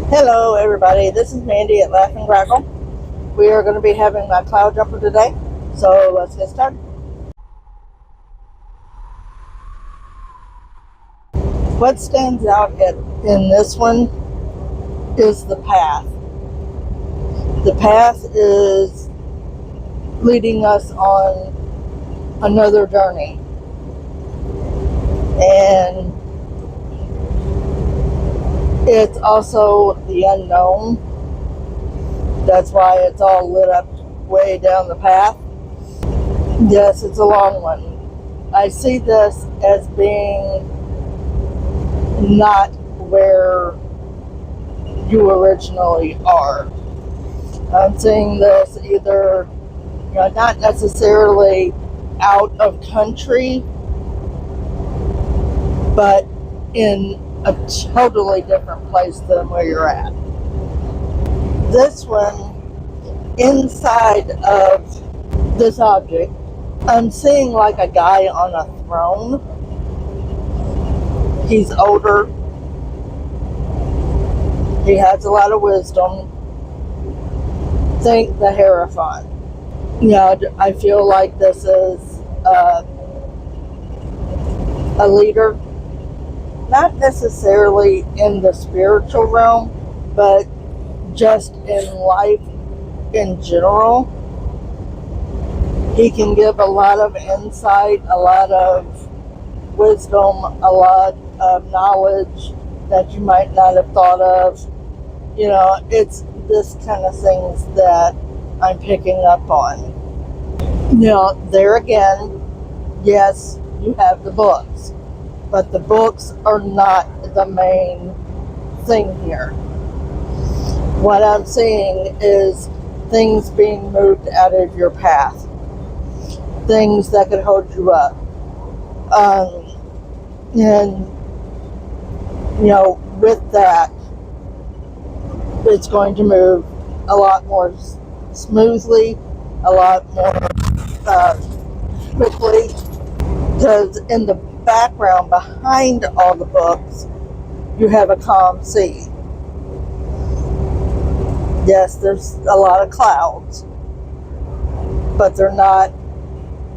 Hello everybody, this is Mandy at Laugh and Crackle. We are going to be having my cloud jumper today, so let's get started. What stands out in this one is the path. The path is leading us on another journey, and it's also the unknown. That's why it's all lit up way down the path. Yes, it's a long one. I see this as being not where you originally are. I'm seeing this either, not necessarily out of country, but in a totally different place than where you're at. This one, inside of this object, I'm seeing like a guy on a throne. He's older. He has a lot of wisdom. Think the Hierophant. I feel like this is a leader, not necessarily in the spiritual realm, but just in life in general. He can give a lot of insight, a lot of wisdom, a lot of knowledge that you might not have thought of. It's this kind of things that I'm picking up on. There again, yes, you have the books, but the books are not the main thing here. What I'm seeing is things being moved out of your path, things that could hold you up. And with that, it's going to move a lot more smoothly, a lot more quickly, because in the background behind all the books, you have a calm sea. Yes, there's a lot of clouds, but they're not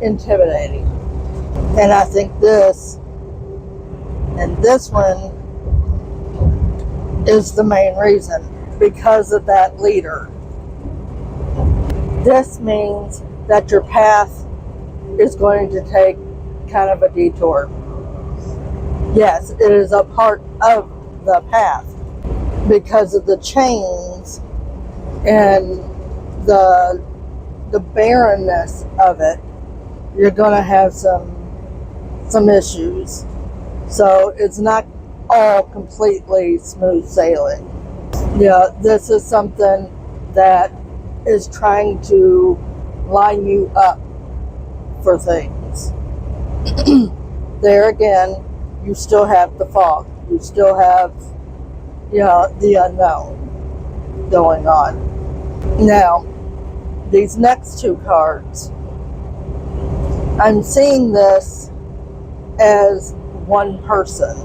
intimidating. And I think this one is the main reason, because of that leader. This means that your path is going to take kind of a detour. Yes, it is a part of the path because of the chains and the barrenness of it. You're going to have some issues. So it's not all completely smooth sailing. This is something that is trying to line you up for things. There again, you still have the fog. You still have, the unknown going on. Now, these next two cards, I'm seeing this as one person,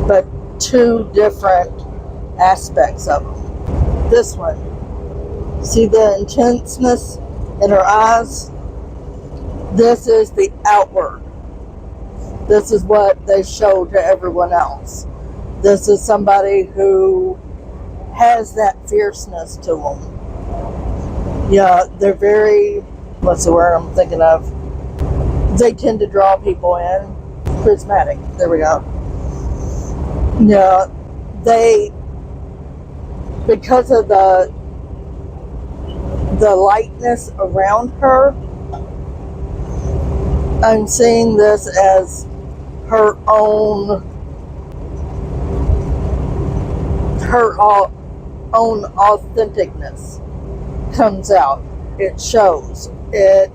but two different aspects of them. This one, see the intenseness in her eyes? This is the outward. This is what they show to everyone else. This is somebody who has that fierceness to them. They're very, what's the word I'm thinking of? They tend to draw people in. Charismatic. There we go. They, because of the lightness around her, I'm seeing this as her own authenticness comes out. It shows. It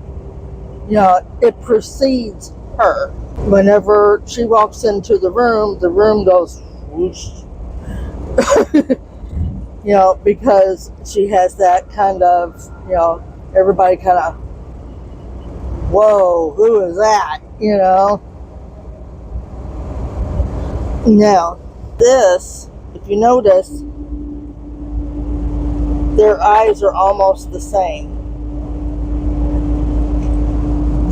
precedes her. Whenever she walks into the room goes whoosh. Because she has that kind of, everybody kind of, whoa, who is that? Now, this if you notice, their eyes are almost the same.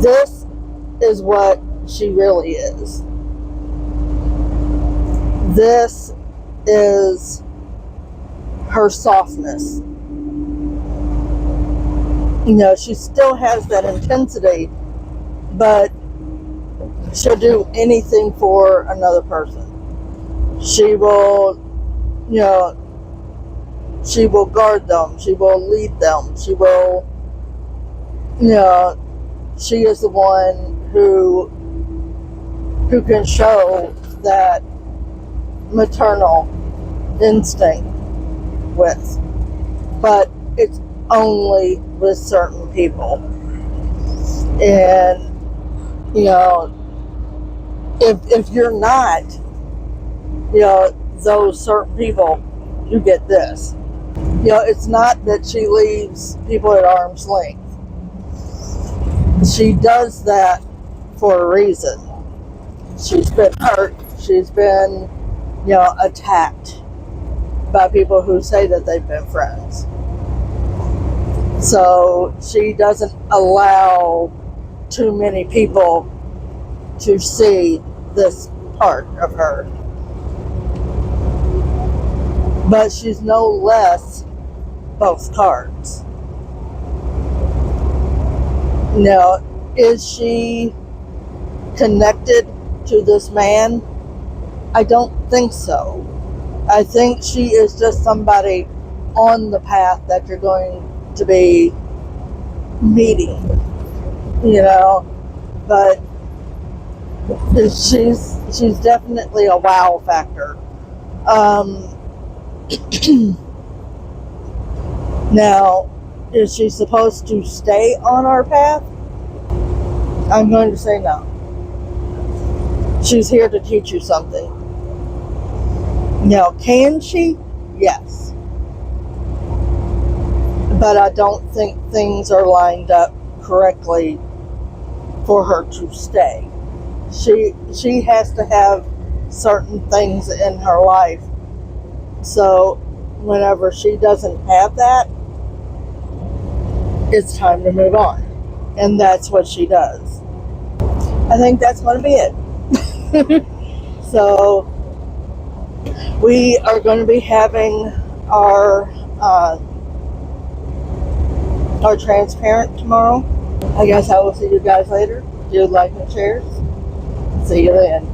This is what she really is. This is her softness. You know, she still has that intensity, but she'll do anything for another person. She will, you know, she will guard them. She will lead them. She will, you know, she is the one who can show that maternal instinct with. But it's only with certain people. And, you know, if you're not, you know, those certain people, you get this. You know, it's not that she leaves people at arm's length. She does that for a reason. She's been hurt. She's been, you know, attacked by people who say that they've been friends. So she doesn't allow too many people to see this part of her. But she's no less both cards. Now, is she connected to this man? I don't think so. I think she is just somebody on the path that you're going to be meeting, you know, but she's definitely a wow factor. Now, is she supposed to stay on our path? I'm going to say no. She's here to teach you something. Now, can she? Yes. But I don't think things are lined up correctly for her to stay. She has to have certain things in her life. So whenever she doesn't have that, it's time to move on. And that's what she does. I think that's going to be it. So we are going to be having our transparent tomorrow. I guess I will see you guys later. Do like and shares. See you then.